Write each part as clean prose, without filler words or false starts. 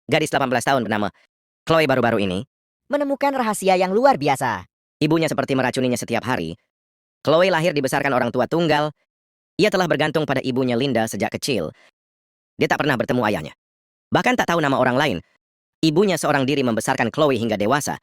Gadis 18 tahun bernama Chloe baru-baru ini, Menemukan rahasia yang luar biasa. ibunya seperti meracuninya setiap hari. Chloe lahir dibesarkan orang tua tunggal. Ia telah bergantung pada ibunya Linda sejak kecil. Dia tak pernah bertemu ayahnya. Bahkan tak tahu nama orang lain. Ibunya seorang diri membesarkan Chloe hingga dewasa.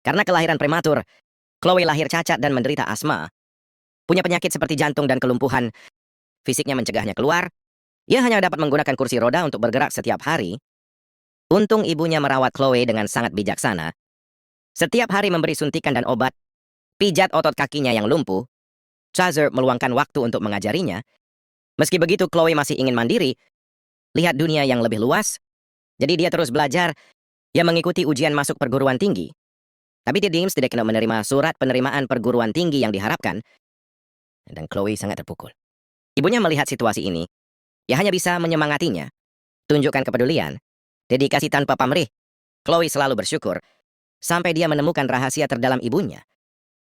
Karena kelahiran prematur, Chloe lahir cacat dan menderita asma. Punya penyakit seperti jantung dan kelumpuhan. Fisiknya mencegahnya keluar. Ia hanya dapat menggunakan kursi roda untuk bergerak setiap hari. Untung ibunya merawat Chloe dengan sangat bijaksana. Setiap hari memberi suntikan dan obat, pijat otot kakinya yang lumpuh. Chazer meluangkan waktu untuk mengajarinya. Meski begitu, Chloe masih ingin mandiri, lihat dunia yang lebih luas. Jadi dia terus belajar. Ia mengikuti ujian masuk perguruan tinggi. Tapi Dims tidak kena menerima surat penerimaan perguruan tinggi yang diharapkan. Dan Chloe sangat terpukul. Ibunya melihat situasi ini. Ia hanya bisa menyemangatinya. Tunjukkan kepedulian. Dedikasi tanpa pamrih. Chloe selalu bersyukur. Sampai dia menemukan rahasia terdalam ibunya.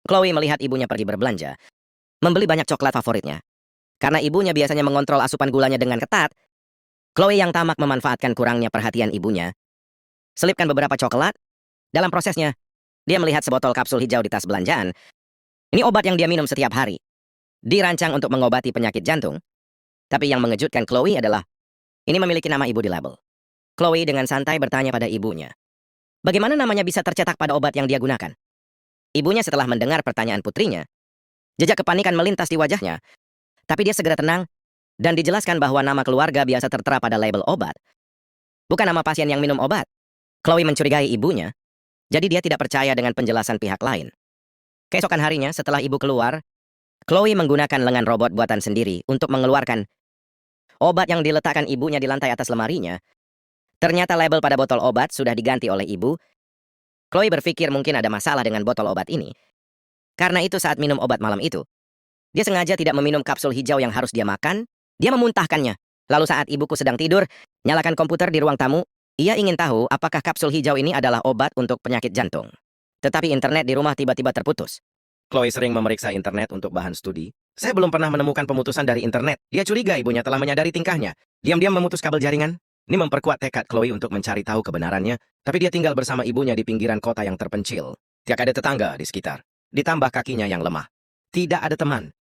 Chloe melihat ibunya pergi berbelanja. Membeli banyak coklat favoritnya. Karena ibunya biasanya mengontrol asupan gulanya dengan ketat, Chloe yang tamak memanfaatkan kurangnya perhatian ibunya. Selipkan beberapa coklat. Dalam prosesnya, dia melihat sebotol kapsul hijau di tas belanjaan. Ini obat yang dia minum setiap hari. Dirancang untuk mengobati penyakit jantung. Tapi yang mengejutkan Chloe adalah, ini memiliki nama ibu di label. Chloe dengan santai bertanya pada ibunya, bagaimana namanya bisa tercetak pada obat yang dia gunakan? Ibunya setelah mendengar pertanyaan putrinya, jejak kepanikan melintas di wajahnya. Tapi dia segera tenang, dan dijelaskan bahwa nama keluarga biasa tertera pada label obat. Bukan nama pasien yang minum obat. Chloe mencurigai ibunya, jadi dia tidak percaya dengan penjelasan pihak lain. Keesokan harinya, setelah ibu keluar, Chloe menggunakan lengan robot buatan sendiri untuk mengeluarkan obat yang diletakkan ibunya di lantai atas lemarinya. Ternyata label pada botol obat sudah diganti oleh ibu. Chloe berpikir mungkin ada masalah dengan botol obat ini. Karena itu saat minum obat malam itu, dia sengaja tidak meminum kapsul hijau yang harus dia makan, dia memuntahkannya. Lalu saat ibuku sedang tidur, nyalakan komputer di ruang tamu, ia ingin tahu apakah kapsul hijau ini adalah obat untuk penyakit jantung. Tetapi internet di rumah tiba-tiba terputus. Chloe sering memeriksa internet untuk bahan studi. Saya belum pernah menemukan pemutusan dari internet. Dia curiga ibunya telah menyadari tingkahnya. Diam-diam memutus kabel jaringan. Ini memperkuat tekad Chloe untuk mencari tahu kebenarannya. Tapi dia tinggal bersama ibunya di pinggiran kota yang terpencil. Tiada ada tetangga di sekitar. Ditambah kakinya yang lemah. Tidak ada teman.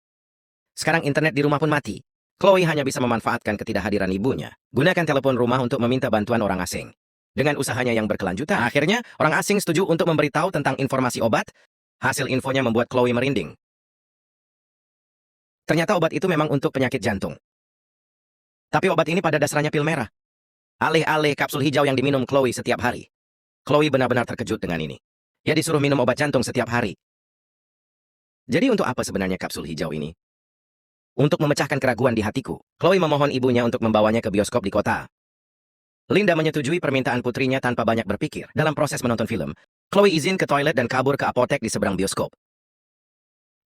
Sekarang internet di rumah pun mati. Chloe hanya bisa memanfaatkan ketidakhadiran ibunya. Gunakan telepon rumah untuk meminta bantuan orang asing. Dengan usahanya yang berkelanjutan, akhirnya orang asing setuju untuk memberitahu tentang informasi obat. Hasil infonya membuat Chloe merinding. Ternyata obat itu memang untuk penyakit jantung. Tapi obat ini pada dasarnya pil merah. Alih-alih kapsul hijau yang diminum Chloe setiap hari. Chloe benar-benar terkejut dengan ini. Ia disuruh minum obat jantung setiap hari. Jadi untuk apa sebenarnya kapsul hijau ini? Untuk memecahkan keraguan di hatiku, Chloe memohon ibunya untuk membawanya ke bioskop di kota. Linda menyetujui permintaan putrinya tanpa banyak berpikir. Dalam proses menonton film, Chloe izin ke toilet dan kabur ke apotek di seberang bioskop.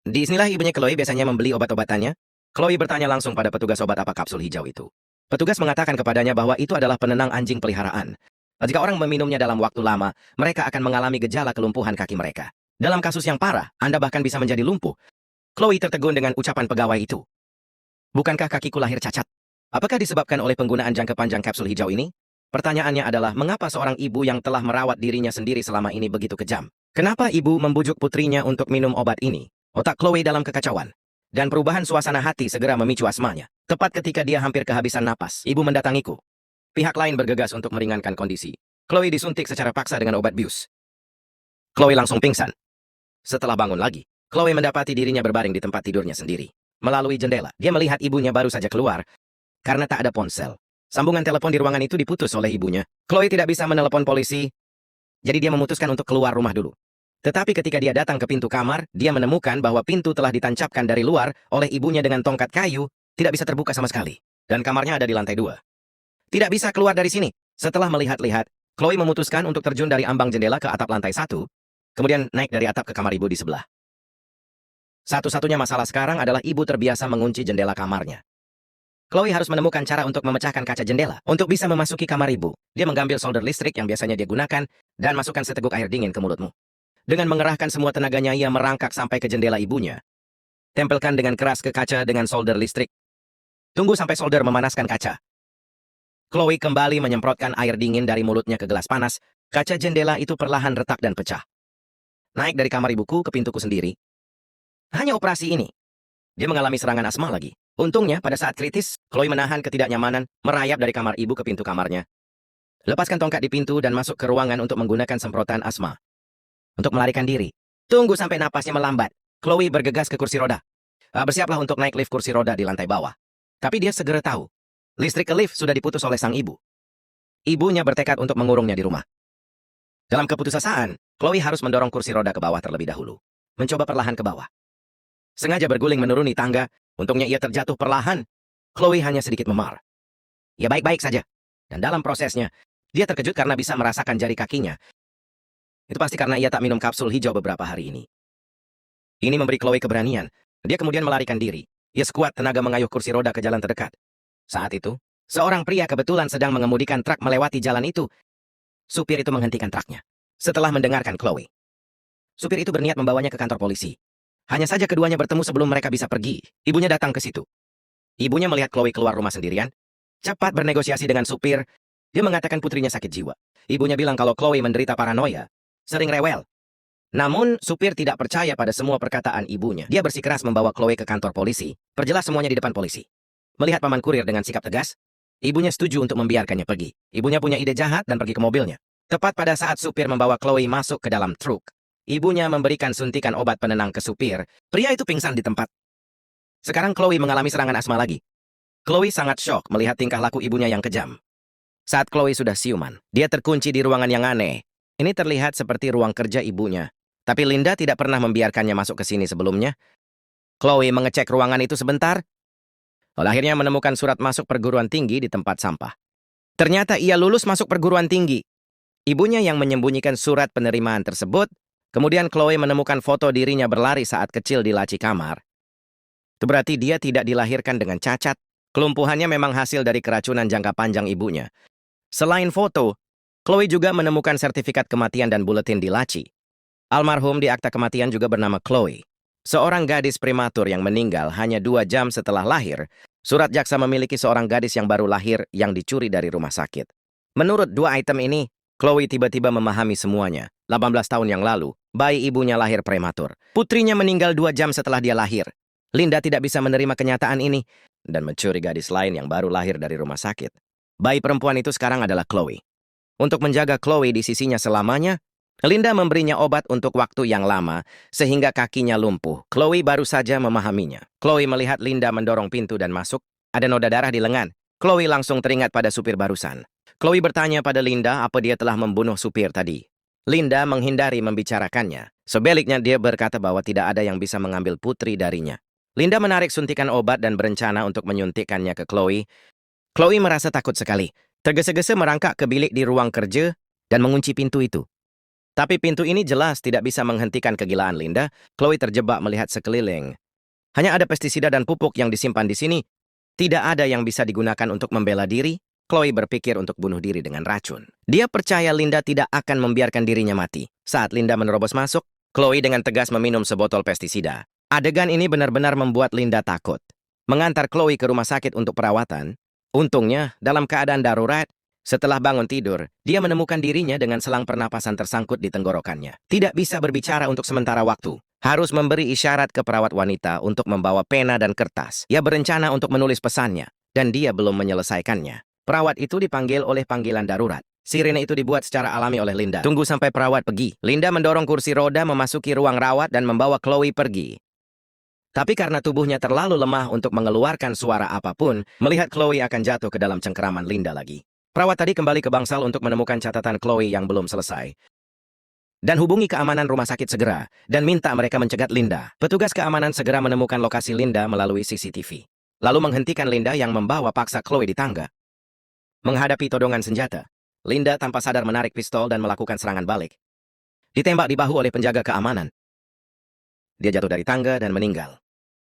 Di sinilah ibunya Chloe biasanya membeli obat-obatannya. Chloe bertanya langsung pada petugas obat apa kapsul hijau itu. Petugas mengatakan kepadanya bahwa itu adalah penenang anjing peliharaan. Jika orang meminumnya dalam waktu lama, mereka akan mengalami gejala kelumpuhan kaki mereka. Dalam kasus yang parah, Anda bahkan bisa menjadi lumpuh. Chloe tertegun dengan ucapan pegawai itu. Bukankah kakiku lahir cacat? Apakah disebabkan oleh penggunaan jangka panjang kapsul hijau ini? Pertanyaannya adalah, mengapa seorang ibu yang telah merawat dirinya sendiri selama ini begitu kejam? Kenapa ibu membujuk putrinya untuk minum obat ini? Otak Chloe dalam kekacauan. Dan perubahan suasana hati segera memicu asmanya. Tepat ketika dia hampir kehabisan napas, ibu mendatangiku. Pihak lain bergegas untuk meringankan kondisi. Chloe disuntik secara paksa dengan obat bius. Chloe langsung pingsan. Setelah bangun lagi, Chloe mendapati dirinya berbaring di tempat tidurnya sendiri. Melalui jendela, dia melihat ibunya baru saja keluar. Karena tak ada ponsel. Sambungan telepon di ruangan itu diputus oleh ibunya. Chloe tidak bisa menelepon polisi. Jadi dia memutuskan untuk keluar rumah dulu. Tetapi ketika dia datang ke pintu kamar, dia menemukan bahwa pintu telah ditancapkan dari luar oleh ibunya dengan tongkat kayu, tidak bisa terbuka sama sekali. Dan kamarnya ada di lantai 2. Tidak bisa keluar dari sini. Setelah melihat-lihat, Chloe memutuskan untuk terjun dari ambang jendela ke atap lantai 1, kemudian naik dari atap ke kamar ibu di sebelah. Satu-satunya masalah sekarang adalah ibu terbiasa mengunci jendela kamarnya. Chloe harus menemukan cara untuk memecahkan kaca jendela. Untuk bisa memasuki kamar ibu, dia mengambil solder listrik yang biasanya dia gunakan dan masukkan seteguk air dingin ke mulutmu. Dengan mengerahkan semua tenaganya, ia merangkak sampai ke jendela ibunya. Tempelkan dengan keras ke kaca dengan solder listrik. Tunggu sampai solder memanaskan kaca. Chloe kembali menyemprotkan air dingin dari mulutnya ke gelas panas. Kaca jendela itu perlahan retak dan pecah. Naik dari kamar ibuku ke pintuku sendiri. Hanya operasi ini. Dia mengalami serangan asma lagi. Untungnya, pada saat kritis, Chloe menahan ketidaknyamanan, merayap dari kamar ibu ke pintu kamarnya. Lepaskan tongkat di pintu dan masuk ke ruangan untuk menggunakan semprotan asma. Untuk melarikan diri. Tunggu sampai napasnya melambat. Chloe bergegas ke kursi roda. Bersiaplah untuk naik lift kursi roda di lantai bawah. Tapi dia segera tahu. Listrik ke lift sudah diputus oleh sang ibu. Ibunya bertekad untuk mengurungnya di rumah. Dalam keputusasaan, Chloe harus mendorong kursi roda ke bawah terlebih dahulu. Mencoba perlahan ke bawah. Sengaja berguling menuruni tangga, untungnya ia terjatuh perlahan. Chloe hanya sedikit memar. Ia baik-baik saja. Dan dalam prosesnya, dia terkejut karena bisa merasakan jari kakinya. Itu pasti karena ia tak minum kapsul hijau beberapa hari ini. Ini memberi Chloe keberanian. Dia kemudian melarikan diri. Ia sekuat tenaga mengayuh kursi roda ke jalan terdekat. Saat itu, seorang pria kebetulan sedang mengemudikan truk melewati jalan itu. Supir itu menghentikan truknya. Setelah mendengarkan Chloe. Supir itu berniat membawanya ke kantor polisi. Hanya saja keduanya bertemu sebelum mereka bisa pergi. Ibunya datang ke situ. Ibunya melihat Chloe keluar rumah sendirian. Cepat bernegosiasi dengan supir. Dia mengatakan putrinya sakit jiwa. Ibunya bilang kalau Chloe menderita paranoia. Sering rewel. Namun, supir tidak percaya pada semua perkataan ibunya. Dia bersikeras membawa Chloe ke kantor polisi. Perjelas semuanya di depan polisi. Melihat paman kurir dengan sikap tegas, ibunya setuju untuk membiarkannya pergi. Ibunya punya ide jahat dan pergi ke mobilnya. Tepat pada saat supir membawa Chloe masuk ke dalam truk, ibunya memberikan suntikan obat penenang ke supir. Pria itu pingsan di tempat. Sekarang Chloe mengalami serangan asma lagi. Chloe sangat syok melihat tingkah laku ibunya yang kejam. Saat Chloe sudah siuman, dia terkunci di ruangan yang aneh. Ini terlihat seperti ruang kerja ibunya. Tapi Linda tidak pernah membiarkannya masuk ke sini sebelumnya. Chloe mengecek ruangan itu sebentar. Lalu akhirnya menemukan surat masuk perguruan tinggi di tempat sampah. Ternyata ia lulus masuk perguruan tinggi. Ibunya yang menyembunyikan surat penerimaan tersebut. Kemudian Chloe menemukan foto dirinya berlari saat kecil di laci kamar. Itu berarti dia tidak dilahirkan dengan cacat. Kelumpuhannya memang hasil dari keracunan jangka panjang ibunya. Selain foto, Chloe juga menemukan sertifikat kematian dan buletin di laci. Almarhum di akta kematian juga bernama Chloe. Seorang gadis prematur yang meninggal hanya 2 jam setelah lahir. Surat jaksa memiliki seorang gadis yang baru lahir yang dicuri dari rumah sakit. Menurut 2 item ini, Chloe tiba-tiba memahami semuanya. 18 tahun yang lalu, bayi ibunya lahir prematur. Putrinya meninggal 2 jam setelah dia lahir. Linda tidak bisa menerima kenyataan ini dan mencuri gadis lain yang baru lahir dari rumah sakit. Bayi perempuan itu sekarang adalah Chloe. Untuk menjaga Chloe di sisinya selamanya, Linda memberinya obat untuk waktu yang lama, sehingga kakinya lumpuh. Chloe baru saja memahaminya. Chloe melihat Linda mendorong pintu dan masuk. Ada noda darah di lengan. Chloe langsung teringat pada supir barusan. Chloe bertanya pada Linda apa dia telah membunuh supir tadi. Linda menghindari membicarakannya. Sebaliknya dia berkata bahwa tidak ada yang bisa mengambil putri darinya. Linda menarik suntikan obat dan berencana untuk menyuntikkannya ke Chloe. Chloe merasa takut sekali. Tergesa-gesa merangkak ke bilik di ruang kerja dan mengunci pintu itu. Tapi pintu ini jelas tidak bisa menghentikan kegilaan Linda. Chloe terjebak melihat sekeliling. Hanya ada pestisida dan pupuk yang disimpan di sini. Tidak ada yang bisa digunakan untuk membela diri. Chloe berpikir untuk bunuh diri dengan racun. Dia percaya Linda tidak akan membiarkan dirinya mati. Saat Linda menerobos masuk, Chloe dengan tegas meminum sebotol pestisida. Adegan ini benar-benar membuat Linda takut. Mengantar Chloe ke rumah sakit untuk perawatan. Untungnya, dalam keadaan darurat, setelah bangun tidur, dia menemukan dirinya dengan selang pernapasan tersangkut di tenggorokannya. Tidak bisa berbicara untuk sementara waktu. Harus memberi isyarat ke perawat wanita untuk membawa pena dan kertas. Ia berencana untuk menulis pesannya, dan dia belum menyelesaikannya. Perawat itu dipanggil oleh panggilan darurat. Sirene itu dibuat secara alami oleh Linda. Tunggu sampai perawat pergi. Linda mendorong kursi roda memasuki ruang rawat dan membawa Chloe pergi. Tapi karena tubuhnya terlalu lemah untuk mengeluarkan suara apapun, melihat Chloe akan jatuh ke dalam cengkeraman Linda lagi. Perawat tadi kembali ke bangsal untuk menemukan catatan Chloe yang belum selesai. Dan hubungi keamanan rumah sakit segera, dan minta mereka mencegat Linda. Petugas keamanan segera menemukan lokasi Linda melalui CCTV. Lalu menghentikan Linda yang membawa paksa Chloe di tangga. Menghadapi todongan senjata, Linda tanpa sadar menarik pistol dan melakukan serangan balik. Ditembak di bahu oleh penjaga keamanan. Dia jatuh dari tangga dan meninggal.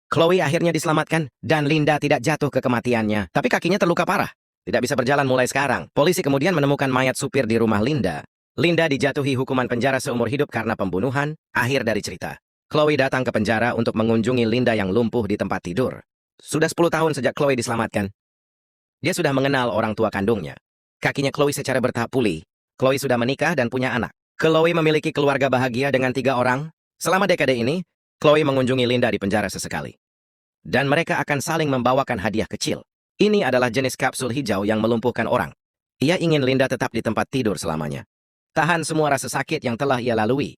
Chloe akhirnya diselamatkan, dan Linda tidak jatuh ke kematiannya, tapi kakinya terluka parah. Tidak bisa berjalan mulai sekarang. Polisi kemudian menemukan mayat supir di rumah Linda. Linda dijatuhi hukuman penjara seumur hidup karena pembunuhan. Akhir dari cerita. Chloe datang ke penjara untuk mengunjungi Linda yang lumpuh di tempat tidur. Sudah 10 tahun sejak Chloe diselamatkan. Dia sudah mengenal orang tua kandungnya. Kakinya Chloe secara bertahap pulih. Chloe sudah menikah dan punya anak. Chloe memiliki keluarga bahagia dengan 3 orang. Selama dekade ini, Chloe mengunjungi Linda di penjara sesekali. Dan mereka akan saling membawakan hadiah kecil. Ini adalah jenis kapsul hijau yang melumpuhkan orang. Ia ingin Linda tetap di tempat tidur selamanya. Tahan semua rasa sakit yang telah ia lalui.